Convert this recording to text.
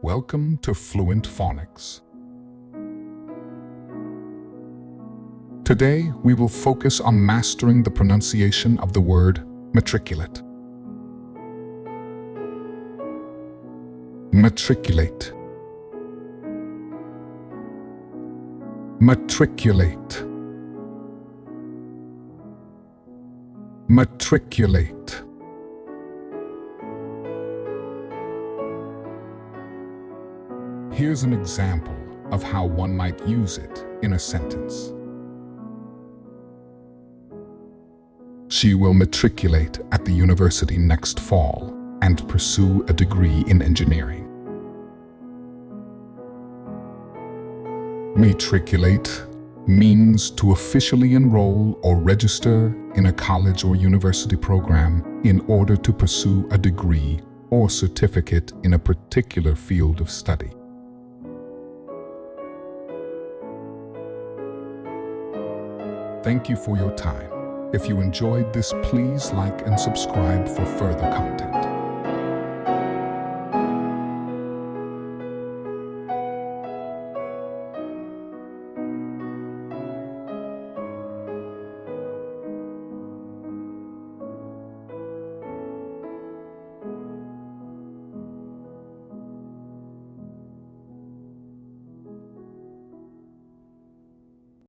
Welcome to Fluent Phonics. Today, we will focus on mastering the pronunciation of the word matriculate. Matriculate. Matriculate. Matriculate. Here's an example of how one might use it in a sentence. She will matriculate at the university next fall and pursue a degree in engineering. Matriculate means to officially enroll or register in a college or university program in order to pursue a degree or certificate in a particular field of study. Thank you for your time. If you enjoyed this, please like and subscribe for further content.